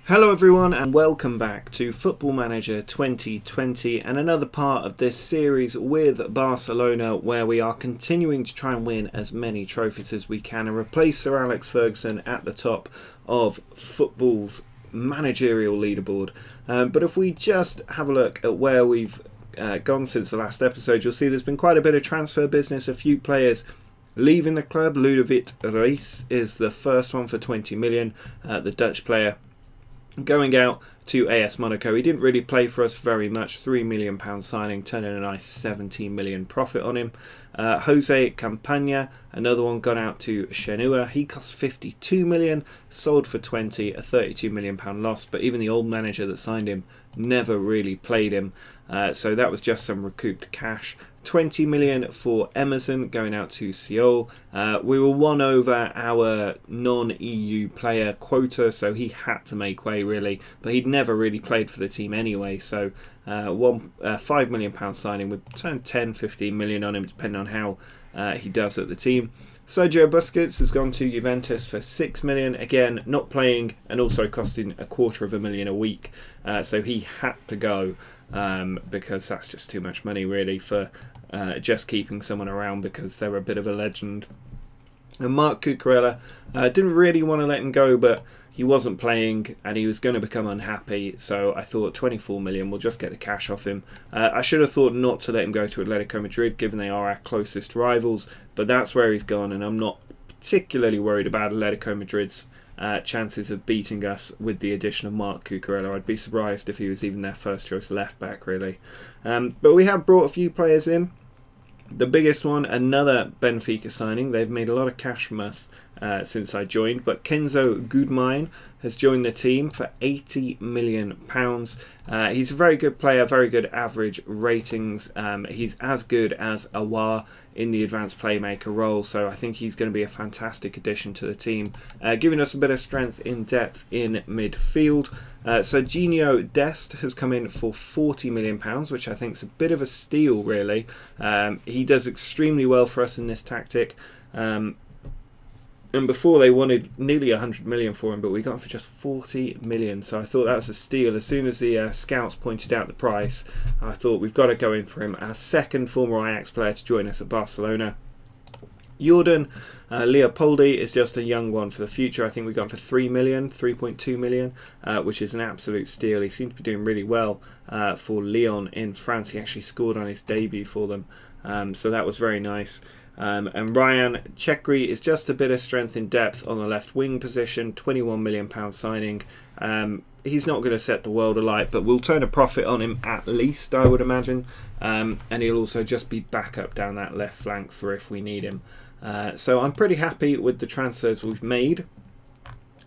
Hello everyone and welcome back to Football Manager 2020 and another part of this series with Barcelona where we are continuing to try and win as many trophies as we can and replace Sir Alex Ferguson at the top of football's managerial leaderboard. But if we just have a look at where we've gone since the last episode, you'll see there's been quite a bit of transfer business, a few players leaving the club. Ludovic Reis is the first one for 20 million, the Dutch player. Going out to AS Monaco, he didn't really play for us very much. £3 million signing, turning a nice 17 million profit on him. Jose Campagna, another one, gone out to Shenhua. He cost 52 million, sold for 20, a 32 million pound loss. But even the old manager that signed him never really played him, so that was just some recouped cash. 20 million for Emerson, going out to Seoul. We were one over our non-EU player quota, so he had to make way really, but he'd never really played for the team anyway, so £5 million signing would turn 10-15 million on him depending on how he does at the team. Sergio Busquets has gone to Juventus for 6 million, again not playing and also costing £250,000 a week, so he had to go because that's just too much money really for just keeping someone around because they're a bit of a legend. And Marc Cucurella, didn't really want to let him go, but he wasn't playing and he was going to become unhappy, so I thought 24 million, we'll just get the cash off him. I should have thought not to let him go to Atletico Madrid given they are our closest rivals, but that's where he's gone and I'm not particularly worried about Atletico Madrid's chances of beating us with the addition of Marc Cucurella. I'd be surprised if he was even their first choice left back really. But we have brought a few players in. The biggest one, another Benfica signing. They've made a lot of cash from us since I joined, but Kenzo Goodmine has joined the team for £80 million. He's a very good player, very good average ratings. He's as good as Awar in the advanced playmaker role, so I think he's going to be a fantastic addition to the team, giving us a bit of strength in depth in midfield. Serginho Dest has come in for £40 million, which I think is a bit of a steal really. He does extremely well for us in this tactic. And before they wanted nearly 100 million for him, but we got him for just 40 million. So I thought that was a steal. As soon as the scouts pointed out the price, I thought we've got to go in for him. Our second former Ajax player to join us at Barcelona. Jordan Leopoldi is just a young one for the future. I think we got him for 3 million, 3.2 million, which is an absolute steal. He seemed to be doing really well for Lyon in France. He actually scored on his debut for them, so that was very nice. And Ryan Chekri is just a bit of strength in depth on the left wing position, £21 million signing. He's not going to set the world alight, but we'll turn a profit on him at least, I would imagine. And he'll also just be backup down that left flank for if we need him. So I'm pretty happy with the transfers we've made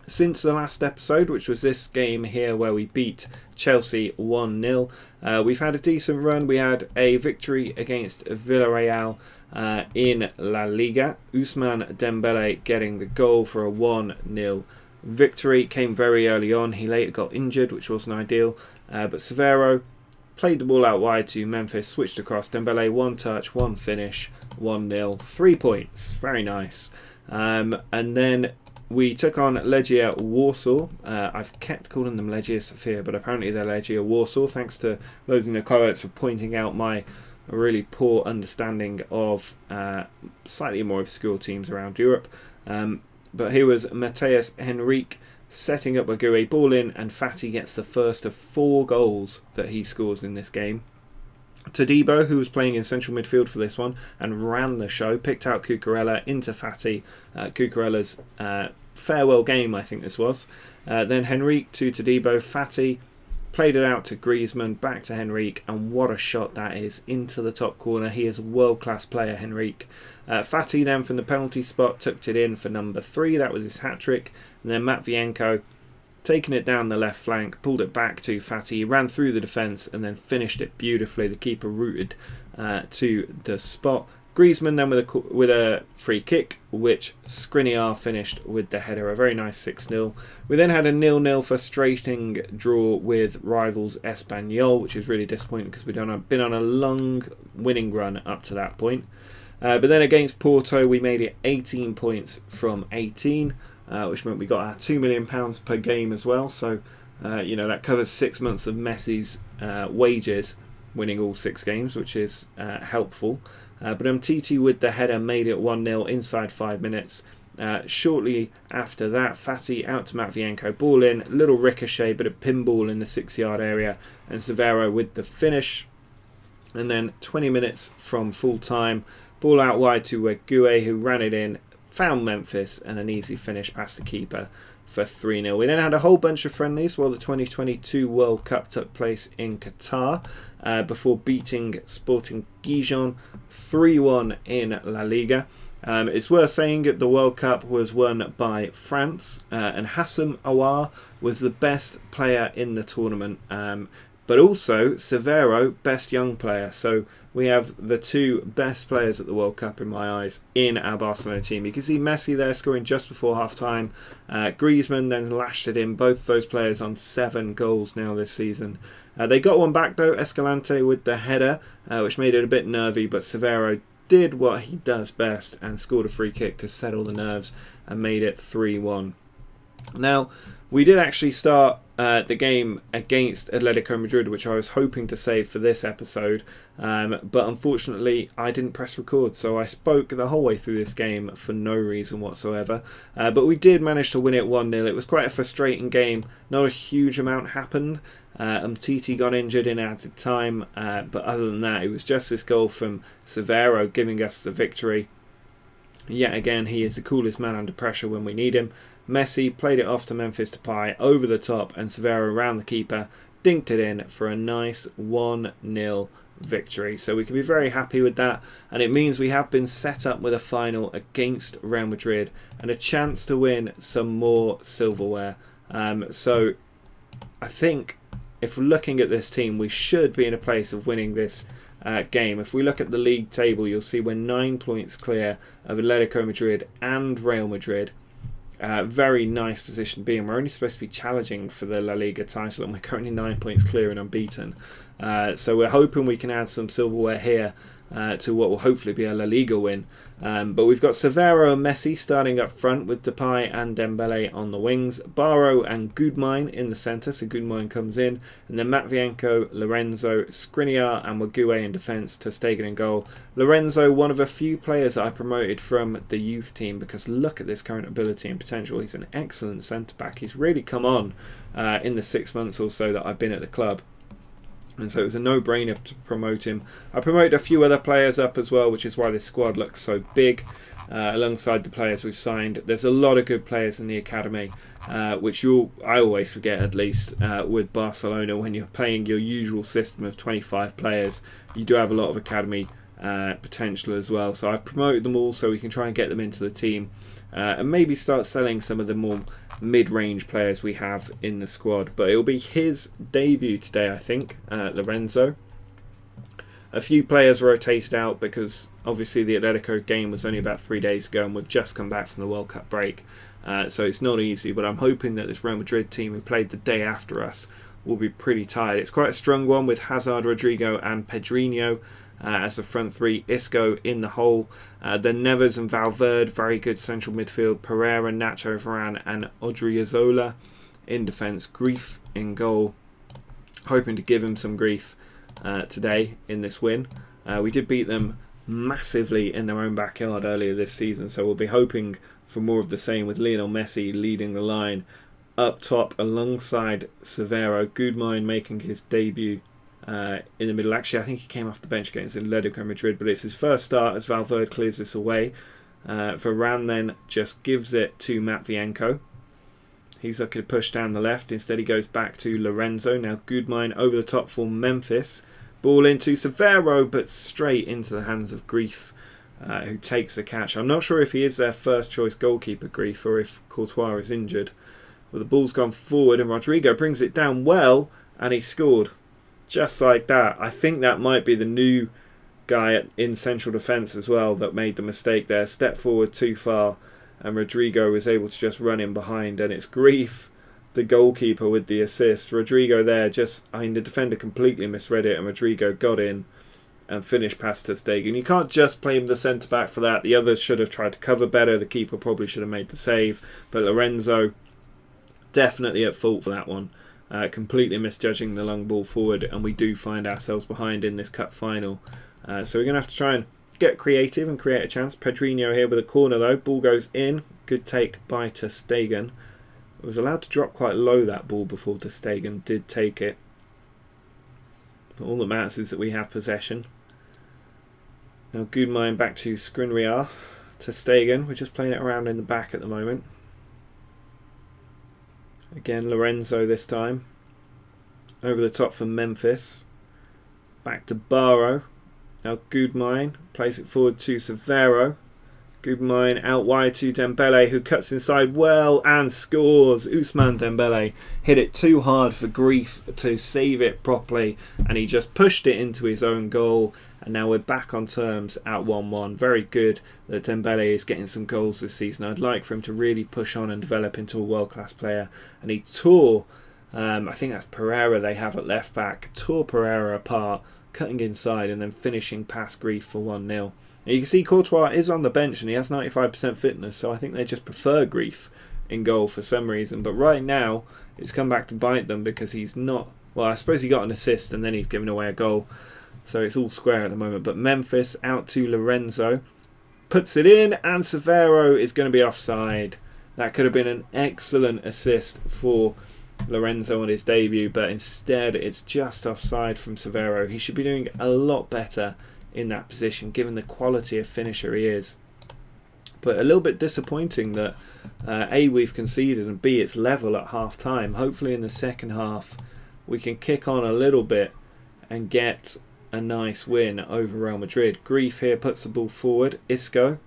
since the last episode, which was this game here where we beat Chelsea 1-0. We've had a decent run. We had a victory against Villarreal in La Liga. Ousmane Dembele getting the goal for a 1-0 victory. Came very early on. He later got injured, which wasn't ideal. But Severo played the ball out wide to Memphis, switched across. Dembele, one touch, one finish, 1-0, 3 points. Very nice. And then we took on Legia Warsaw. I've kept calling them Legia Sofia, but apparently they're Legia Warsaw. Thanks to those in the comments for pointing out my really poor understanding of slightly more obscure teams around Europe. But here was Mateus Henrique setting up Aguirre, ball in, and Fati gets the first of 4 goals that he scores in this game. Todibo, who was playing in central midfield for this one and ran the show, picked out Cucurella into Fati. Cucurella's farewell game, I think this was. Then Henrique to Todibo. Fati played it out to Griezmann, back to Henrique, and what a shot that is into the top corner. He is a world-class player, Henrique. Fati then from the penalty spot tucked it in for number 3. That was his hat-trick. And then Matvienko taking it down the left flank, pulled it back to Fati, ran through the defence and then finished it beautifully. The keeper rooted to the spot. Griezmann then with a free kick, which Skriniar finished with the header. A very nice 6-0. We then had a 0-0 frustrating draw with rivals Espanyol, which is really disappointing because we'd been on a long winning run up to that point. But then against Porto, we made it 18 points from 18. Which meant we got our £2 million per game as well, so That covers 6 months of Messi's wages, winning all 6 games, which is helpful. But Umtiti with the header made it 1-0 inside 5 minutes. Shortly after that, Fati out to Matvienko, ball in, little ricochet, but a pinball in the 6-yard area, and Severo with the finish. And then 20 minutes from full time, ball out wide to Gue, who ran it in, found Memphis, and an easy finish past the keeper for 3-0. We then had a whole bunch of friendlies while the 2022 World Cup took place in Qatar, before beating Sporting Gijon 3-1 in La Liga. It's worth saying that the World Cup was won by France, and Hassam Aouar was the best player in the tournament, but also Severo, best young player. So we have the 2 best players at the World Cup in my eyes in our Barcelona team. You can see Messi there scoring just before half-time. Griezmann then lashed it in, both those players on 7 goals now this season. They got one back though, Escalante with the header, which made it a bit nervy, but Severo did what he does best and scored a free kick to settle the nerves and made it 3-1. Now, we did actually start the game against Atletico Madrid, which I was hoping to save for this episode, but unfortunately I didn't press record, so I spoke the whole way through this game for no reason whatsoever. But we did manage to win it 1-0. It was quite a frustrating game. Not a huge amount happened. Umtiti got injured in added time, but other than that, it was just this goal from Severo giving us the victory. Yet again, he is the coolest man under pressure when we need him. Messi played it off to Memphis Depay over the top, and Severo around the keeper dinked it in for a nice 1-0 victory. So we can be very happy with that, and it means we have been set up with a final against Real Madrid and a chance to win some more silverware. So I think if we're looking at this team, we should be in a place of winning this game. If we look at the league table, you'll see we're 9 points clear of Atletico Madrid and Real Madrid. Very nice position to be in. We're only supposed to be challenging for the La Liga title, and we're currently 9 points clear and unbeaten. So we're hoping we can add some silverware here to what will hopefully be a La Liga win. But we've got Severo and Messi starting up front with Depay and Dembele on the wings, Barro and Gudmine in the centre, so Gudmine comes in, and then Matvienko, Lorenzo, Skriniar and Wague in defence, ter Stegen in goal. Lorenzo, one of a few players that I promoted from the youth team, because look at this current ability and potential. He's an excellent centre-back. He's really come on in the 6 months or so that I've been at the club. And so it was a no-brainer to promote him. I promoted a few other players up as well, which is why this squad looks so big, alongside the players we've signed. There's a lot of good players in the academy, which I always forget, at least, with Barcelona. When you're playing your usual system of 25 players, you do have a lot of academy potential as well. So I've promoted them all so we can try and get them into the team, and maybe start selling some of the more mid-range players we have in the squad. But it'll be his debut today, I think, Lorenzo. A few players rotated out because obviously the Atletico game was only about 3 days ago and we've just come back from the World Cup break, so it's not easy, but I'm hoping that this Real Madrid team who played the day after us will be pretty tired. It's quite a strong one with Hazard, Rodrigo and Pedrinho as the front three, Isco in the hole, then Neves and Valverde, very good central midfield, Pereira, Nacho, Varane and Odriozola in defence, Grief in goal, hoping to give him some grief today in this win. We did beat them massively in their own backyard earlier this season, so we'll be hoping for more of the same with Lionel Messi leading the line up top alongside Severo, Gudmine making his debut in the middle. Actually, I think he came off the bench against Atletico Madrid, but it's his first start as Valverde clears this away. Varane then just gives it to Matvienko. He's looking to push down the left. Instead, he goes back to Lorenzo. Now Gudmine over the top for Memphis. Ball into Severo, but straight into the hands of Grief, who takes the catch. I'm not sure if he is their first choice goalkeeper, Grief, or if Courtois is injured. Well, the ball's gone forward and Rodrigo brings it down well, and he scored. Just like that. I think that might be the new guy in central defence as well that made the mistake there. Stepped forward too far and Rodrigo was able to just run in behind, and it's Grief, the goalkeeper, with the assist. Rodrigo there the defender completely misread it and Rodrigo got in and finished past ter Stegen. You can't just blame the centre-back for that. The others should have tried to cover better. The keeper probably should have made the save, but Lorenzo definitely at fault for that one. completely misjudging the long ball forward, and we do find ourselves behind in this cup final. So we're going to have to try and get creative and create a chance. Pedrinho here with a corner though. Ball goes in. Good take by ter Stegen. It was allowed to drop quite low, that ball, before ter Stegen did take it. But all that matters is that we have possession. Now Gudmine back to Skriniar. Ter Stegen. We're just playing it around in the back at the moment. Again, Lorenzo this time. Over the top for Memphis. Back to Barrow. Now Gudmine plays it forward to Severo. Gudmine out wide to Dembele, who cuts inside well and scores. Ousmane Dembele hit it too hard for Grief to save it properly, and he just pushed it into his own goal. And now we're back on terms at 1-1. Very good that Dembele is getting some goals this season. I'd like for him to really push on and develop into a world-class player. And he tore, I think that's Pereira they have at left back, tore Pereira apart, cutting inside and then finishing past Grief for 1-0. You can see Courtois is on the bench and he has 95% fitness, so I think they just prefer Grief in goal for some reason. But right now, it's come back to bite them because he's not... Well, I suppose he got an assist and then he's given away a goal. So it's all square at the moment. But Memphis out to Lorenzo. Puts it in and Severo is going to be offside. That could have been an excellent assist for Lorenzo on his debut, but instead it's just offside from Severo. He should be doing a lot better in that position given the quality of finisher he is. But a little bit disappointing that A, we've conceded, and B, it's level at half time. Hopefully in the second half we can kick on a little bit and get a nice win over Real Madrid. Grief here puts the ball forward. Isco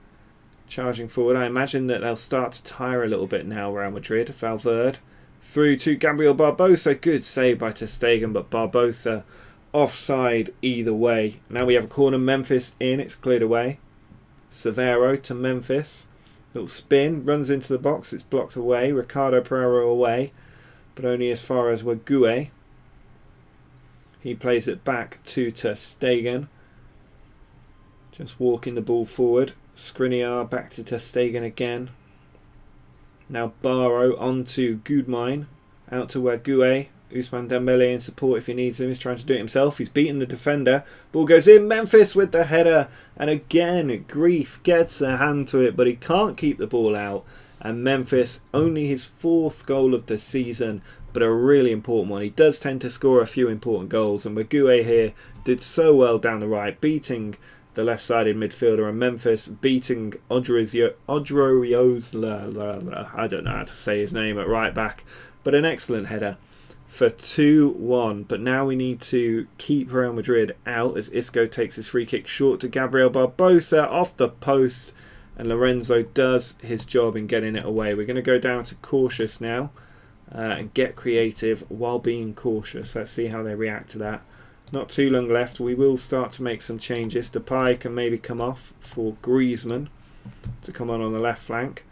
charging forward. I imagine that they'll start to tire a little bit now, Real Madrid. Valverde through to Gabriel Barbosa. Good save by ter Stegen, but Barbosa offside either way. Now we have a corner. Memphis in. It's cleared away. Severo to Memphis. Little spin. Runs into the box. It's blocked away. Ricardo Pereira away, but only as far as Wague. He plays it back to ter Stegen. Just walking the ball forward. Skriniar back to ter Stegen again. Now Barrow on to Gudmine. Out to Wague. Ousmane Dembele in support if he needs him. He's trying to do it himself. He's beaten the defender. Ball goes in. Memphis with the header. And again, Grief gets a hand to it, but he can't keep the ball out. And Memphis, only his 4th goal of the season, but a really important one. He does tend to score a few important goals. And Wague here did so well down the right, beating the left-sided midfielder, and Memphis beating Odriozola, I don't know how to say his name, at right back, but an excellent header for 2-1. But now we need to keep Real Madrid out as Isco takes his free kick short to Gabriel Barbosa off the post, and Lorenzo does his job in getting it away. We're going to go down to cautious now and get creative while being cautious. Let's see how they react to that. Not too long left. We will start to make some changes. Depay can maybe come off for Griezmann to come on the left flank.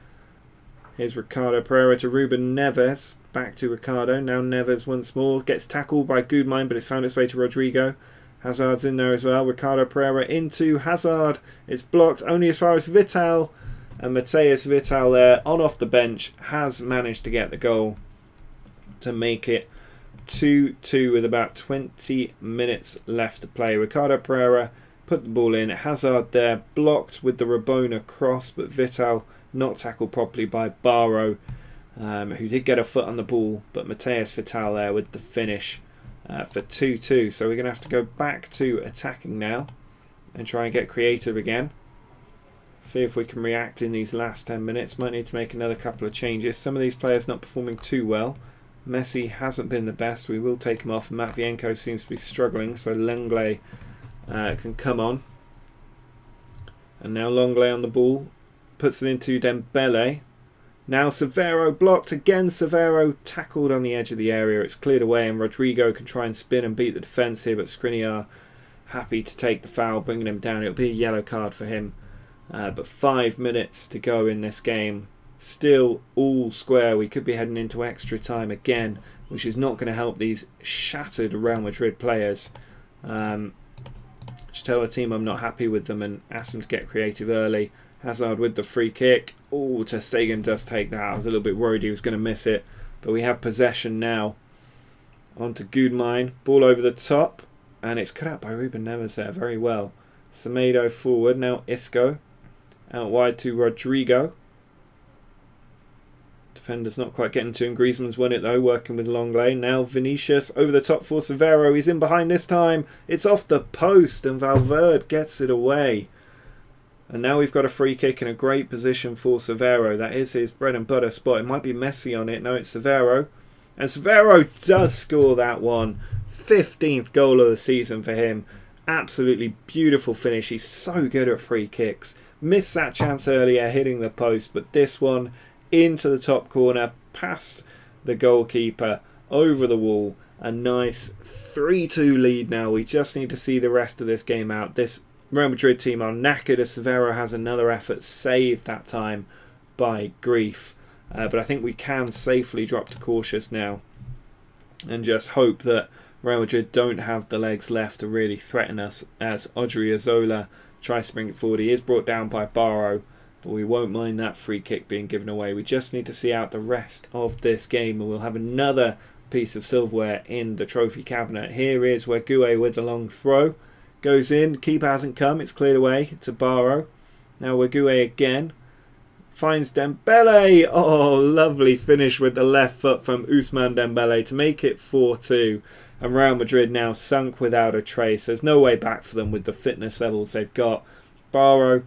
Here's Ricardo Pereira to Ruben Neves. Back to Ricardo. Now Neves once more. Gets tackled by Gudmine, but it's found its way to Rodrigo. Hazard's in there as well. Ricardo Pereira into Hazard. It's blocked only as far as Vital. And Mateus Vital there on off the bench has managed to get the goal to make it 2-2 with about 20 minutes left to play. Ricardo Pereira put the ball in. Hazard there blocked with the Rabona cross, but Vital not tackled properly by Barrow, who did get a foot on the ball, but Mateus Vital there with the finish for 2-2. So we're going to have to go back to attacking now and try and get creative again. See if we can react in these last 10 minutes. Might need to make another couple of changes. Some of these players not performing too well. Messi hasn't been the best. We will take him off. Matvienko seems to be struggling, so Lenglet can come on. And now Lenglet on the ball. Puts it into Dembele. Now Severo blocked again. Severo tackled on the edge of the area. It's cleared away and Rodrigo can try and spin and beat the defence here, but Skriniar happy to take the foul, bringing him down. It'll be a yellow card for him. But 5 minutes to go in this game. Still all square. We could be heading into extra time again, which is not going to help these shattered Real Madrid players. Just tell the team I'm not happy with them and ask them to get creative early. Hazard with the free kick. Oh, ter Stegen does take that. I was a little bit worried he was going to miss it, but we have possession now. On to Gudmine. Ball over the top. And it's cut out by Ruben Neves there very well. Semedo forward. Now Isco. Out wide to Rodrigo. Defender's not quite getting to him. Griezmann's won it though, working with Longley. Now Vinicius over the top for Severo. He's in behind this time. It's off the post and Valverde gets it away. And now we've got a free kick in a great position for Severo. That is his bread and butter spot. It might be Messi on it. No, it's Severo. And Severo does score that one. 15th goal of the season for him. Absolutely beautiful finish. He's so good at free kicks. Missed that chance earlier hitting the post, but this one into the top corner, past the goalkeeper, over the wall. A nice 3-2 lead now. We just need to see the rest of this game out. This Real Madrid team are knackered as Severo has another effort saved that time by Grief. But I think we can safely drop to cautious now and just hope that Real Madrid don't have the legs left to really threaten us as Odriozola tries to bring it forward. He is brought down by Barrow, but we won't mind that free kick being given away. We just need to see out the rest of this game and we'll have another piece of silverware in the trophy cabinet. Here is Wegue with the long throw. Goes in, keeper hasn't come, it's cleared away to Barrow. Now Wegue again. Finds Dembele. Oh, lovely finish with the left foot from Ousmane Dembele to make it 4-2. And Real Madrid now sunk without a trace. There's no way back for them with the fitness levels they've got. Barrow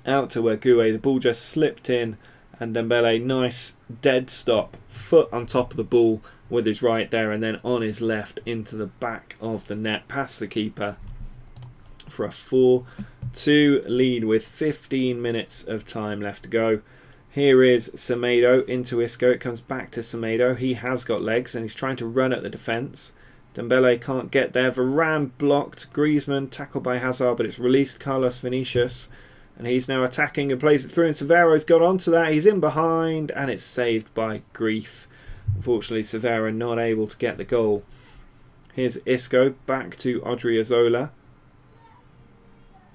out to Wegue. The ball just slipped in. And Dembele, nice dead stop. Foot on top of the ball with his right there. And then on his left into the back of the net. Past the keeper for a 4-2 lead with 15 minutes of time left to go. Here is Semedo into Isco. It comes back to Semedo. He has got legs and he's trying to run at the defence. Dembele can't get there. Varane blocked. Griezmann tackled by Hazard, but it's released Carlos Vinicius. And he's now attacking and plays it through. And Severo's got onto that. He's in behind and it's saved by Grief. Unfortunately, Severo not able to get the goal. Here's Isco back to Odriozola.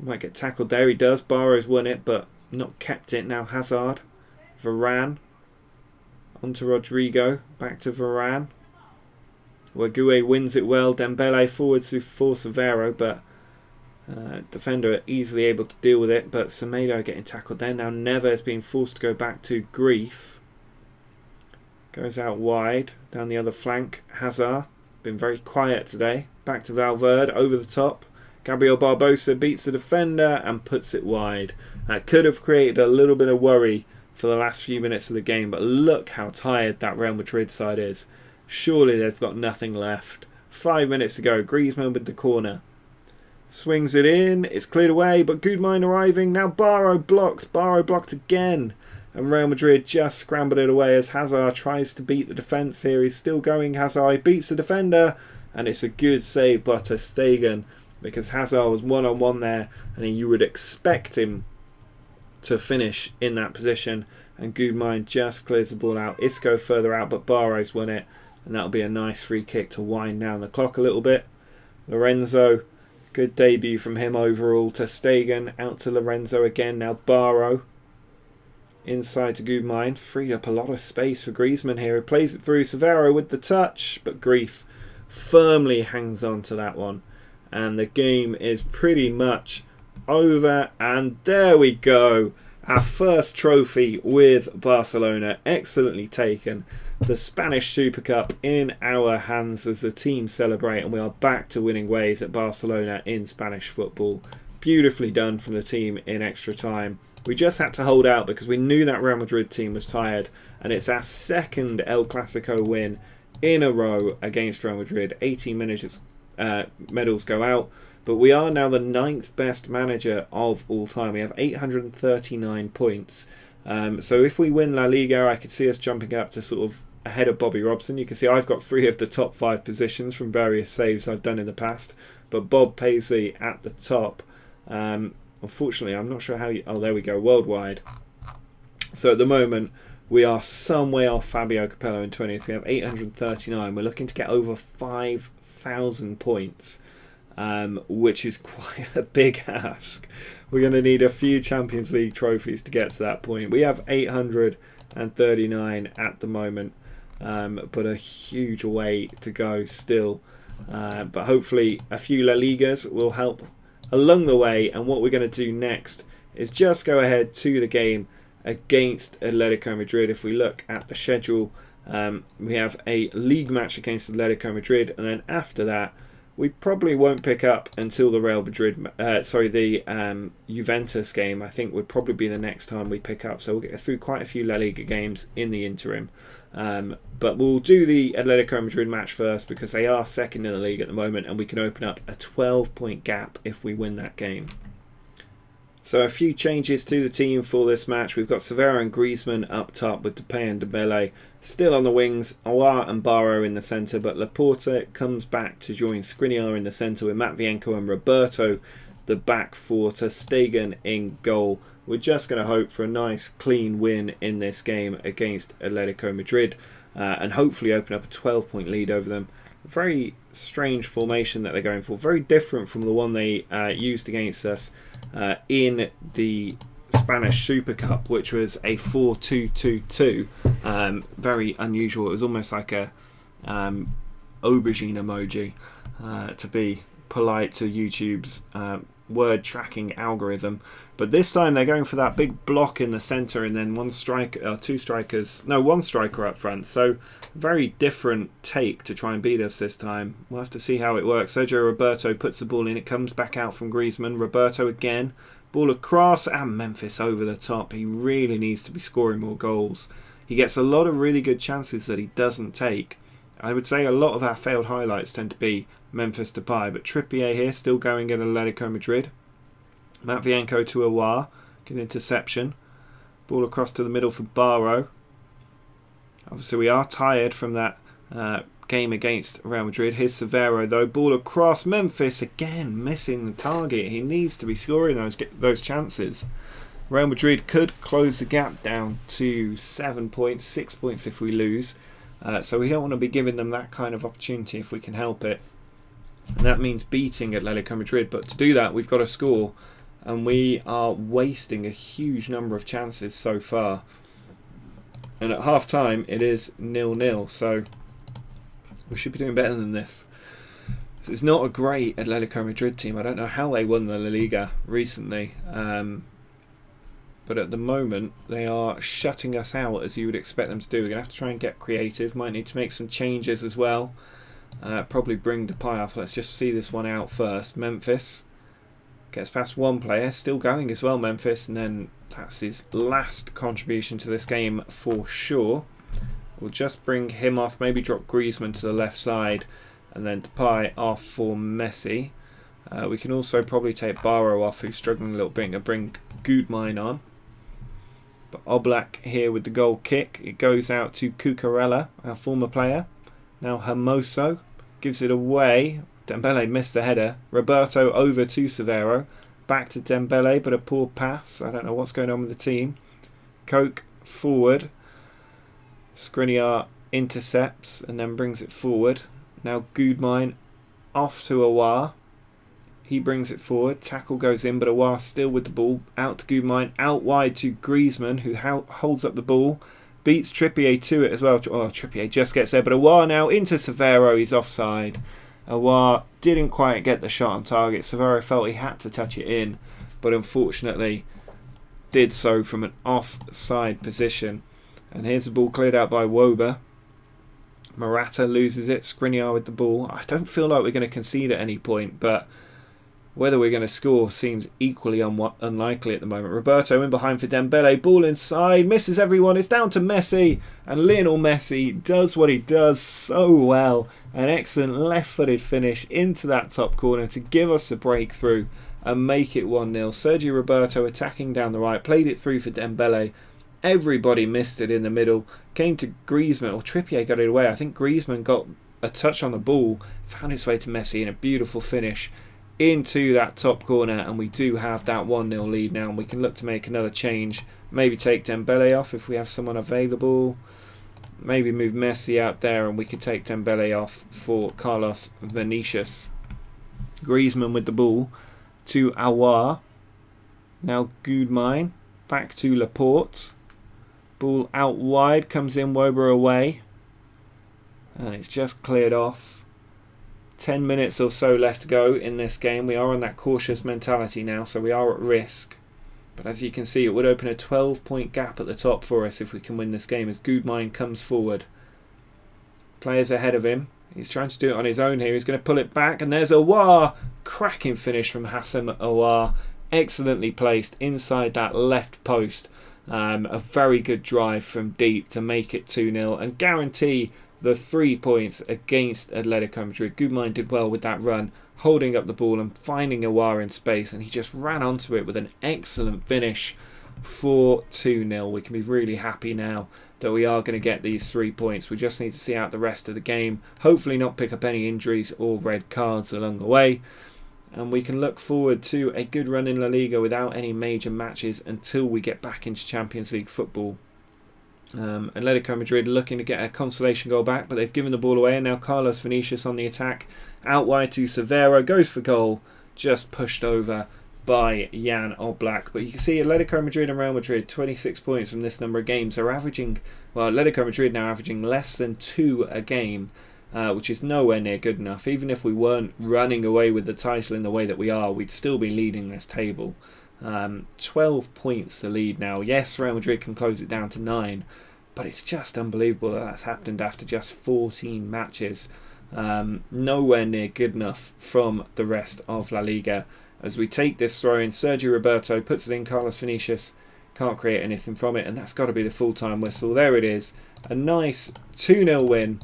Might get tackled there. He does. Barrow's won it, but not kept it. Now Hazard. Varane. Onto Rodrigo. Back to Varane. Wegue wins it well. Dembele forward for Severo, but defender easily able to deal with it. But Semedo getting tackled there. Now Neves being forced to go back to Grief. Goes out wide. Down the other flank. Hazard. Been very quiet today. Back to Valverde. Over the top. Gabriel Barbosa beats the defender and puts it wide. That could have created a little bit of worry for the last few minutes of the game, but look how tired that Real Madrid side is. Surely they've got nothing left. 5 minutes to go. Griezmann with the corner. Swings it in. It's cleared away, but Gudmine arriving. Now Barrow blocked. Barrow blocked again. And Real Madrid just scrambled it away as Hazard tries to beat the defence here. He's still going. Hazard. He beats the defender. And it's a good save by ter Stegen, because Hazard was one-on-one there and you would expect him to finish in that position. And Gudmine just clears the ball out. Isco further out, but Barrow's won it. And that'll be a nice free kick to wind down the clock a little bit. Lorenzo, good debut from him overall. Ter Stegen out to Lorenzo again. Now Barrow inside to Gudmine. Freed up a lot of space for Griezmann here. He plays it through. Severo with the touch, but Grief firmly hangs on to that one. And the game is pretty much over. And there we go. Our first trophy with Barcelona. Excellently taken. The Spanish Super Cup in our hands as the team celebrate. And we are back to winning ways at Barcelona in Spanish football. Beautifully done from the team in extra time. We just had to hold out because we knew that Real Madrid team was tired. And it's our second El Clasico win in a row against Real Madrid. 18 minutes. Medals go out, but we are now the 9th best manager of all time. We have 839 points. So if we win La Liga, I could see us jumping up to sort of ahead of Bobby Robson. You can see I've got 3 of the top 5 positions from various saves I've done in the past, but Bob Paisley at the top. Unfortunately, I'm not sure how you... Oh, there we go, worldwide. So at the moment, we are some way off Fabio Capello in 20th. We have 839. We're looking to get over 5,000 points, which is quite a big ask. We're going to need a few Champions League trophies to get to that point. We have 839 at the moment. but a huge way to go still. But hopefully a few La Ligas will help along the way. And what we're going to do next is just go ahead to the game against Atletico Madrid. If we look at the schedule, we have a league match against Atletico Madrid, and then after that we probably won't pick up until the Real Madrid, the Juventus game. I think would probably be the next time we pick up. So we'll get through quite a few La Liga games in the interim. But we'll do the Atletico Madrid match first because they are second in the league at the moment, and we can open up a 12-point gap if we win that game. So a few changes to the team for this match. We've got Severo and Griezmann up top with Depay and Dembele still on the wings, Aouar and Barrow in the centre, but Laporte comes back to join Skriniar in the centre with Matvienko and Roberto the back four, to Stegen in goal. We're just going to hope for a nice clean win in this game against Atletico Madrid and hopefully open up a 12-point lead over them. Very strange formation that they're going for, very different from the one they used against us in the Spanish Super Cup, which was a 4-2-2-2. Very unusual. It was almost like a aubergine emoji, to be polite to YouTube's word tracking algorithm. But this time they're going for that big block in the centre and then one striker up front. So very different take to try and beat us this time. We'll have to see how it works. Sergio Roberto puts the ball in. It comes back out from Griezmann. Roberto again. Ball across and Memphis over the top. He really needs to be scoring more goals. He gets a lot of really good chances that he doesn't take. I would say a lot of our failed highlights tend to be Memphis Depay, but Trippier here still going at Atletico Madrid. Matvienko to Aouar, good interception. Ball across to the middle for Barrow. Obviously we are tired from that game against Real Madrid. Here's Severo though, ball across. Memphis again missing the target. He needs to be scoring those chances. Real Madrid could close the gap down to 7 points, 6 points if we lose. So we don't want to be giving them that kind of opportunity if we can help it. And that means beating Atletico Madrid. But to do that, we've got to score. And we are wasting a huge number of chances so far. And at half time, it is 0-0. So we should be doing better than this. It's not a great Atletico Madrid team. I don't know how they won the La Liga recently. But at the moment, they are shutting us out as you would expect them to do. We're going to have to try and get creative. Might need to make some changes as well. Probably bring Depay off. Let's just see this one out first. Memphis gets past one player. Still going as well, Memphis. And then that's his last contribution to this game for sure. We'll just bring him off. Maybe drop Griezmann to the left side. And then Depay off for Messi. We can also probably take Barrow off, who's struggling a little bit, and bring Gudmine on. But Oblak here with the goal kick. It goes out to Cucurella, our former player. Now Hermoso gives it away. Dembele missed the header. Roberto over to Severo. Back to Dembele, but a poor pass. I don't know what's going on with the team. Koch forward. Skriniar intercepts and then brings it forward. Now Gudmine off to Aouar. He brings it forward. Tackle goes in, but Aouar still with the ball. Out to Gudmine. Out wide to Griezmann, who holds up the ball. Beats Trippier to it as well. Oh, Trippier just gets there. But Aouar now into Severo. He's offside. Aouar didn't quite get the shot on target. Severo felt he had to touch it in, but unfortunately did so from an offside position. And here's the ball cleared out by Woba. Morata loses it. Skriniar with the ball. I don't feel like we're going to concede at any point, but whether we're going to score seems equally unlikely at the moment. Roberto in behind for Dembele. Ball inside. Misses everyone. It's down to Messi. And Lionel Messi does what he does so well. An excellent left-footed finish into that top corner to give us a breakthrough and make it 1-0. Sergio Roberto attacking down the right. Played it through for Dembele. Everybody missed it in the middle. Came to Griezmann. Or Trippier got it away. I think Griezmann got a touch on the ball. Found his way to Messi in a beautiful finish into that top corner, and we do have that 1-0 lead now, and we can look to make another change. Maybe take Dembele off if we have someone available. Maybe move Messi out there, and we could take Dembele off for Carlos Vinicius. Griezmann with the ball to Aouar. Now Gudmine back to Laporte. Ball out wide, comes in, Wober away. And it's just cleared off. 10 minutes or so left to go in this game. We are on that cautious mentality now, so we are at risk. But as you can see, it would open a 12-point gap at the top for us if we can win this game as Gudmine comes forward. Players ahead of him. He's trying to do it on his own here. He's going to pull it back, and there's Aouar. Cracking finish from Hassem Aouar. Excellently placed inside that left post. A very good drive from deep to make it 2-0 and guarantee the 3 points against Atletico Madrid. Gudmine did well with that run, holding up the ball and finding Aouar in space, and he just ran onto it with an excellent finish for 2-0. We can be really happy now that we are going to get these 3 points. We just need to see out the rest of the game, hopefully not pick up any injuries or red cards along the way, and we can look forward to a good run in La Liga without any major matches until we get back into Champions League football. Atletico Madrid looking to get a consolation goal back, but they've given the ball away, and now Carlos Vinicius on the attack, out wide to Severo, goes for goal, just pushed over by Jan Oblak. But you can see Atletico Madrid and Real Madrid, 26 points from this number of games, are averaging, well, Atletico Madrid now averaging less than 2 a game, which is nowhere near good enough. Even if we weren't running away with the title in the way that we are, we'd still be leading this table. 12 points to lead now. Yes, Real Madrid can close it down to 9, but it's just unbelievable that that's happened after just 14 matches. Nowhere near good enough from the rest of La Liga. As we take this throw in, Sergio Roberto puts it in, Carlos Vinicius can't create anything from it, and that's got to be the full-time whistle. There it is, a nice 2-0 win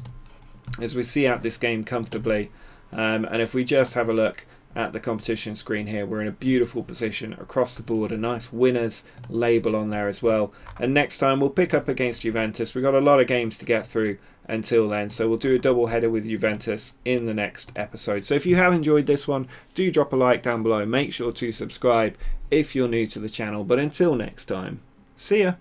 as we see out this game comfortably. And if we just have a look at the competition screen here, we're in a beautiful position across the board, a nice winners label on there as well. And next time we'll pick up against Juventus. We've got a lot of games to get through until then, so we'll do a double header with Juventus in the next episode. So if you have enjoyed this one, do drop a like down below. Make sure to subscribe if you're new to the channel, but until next time, see ya.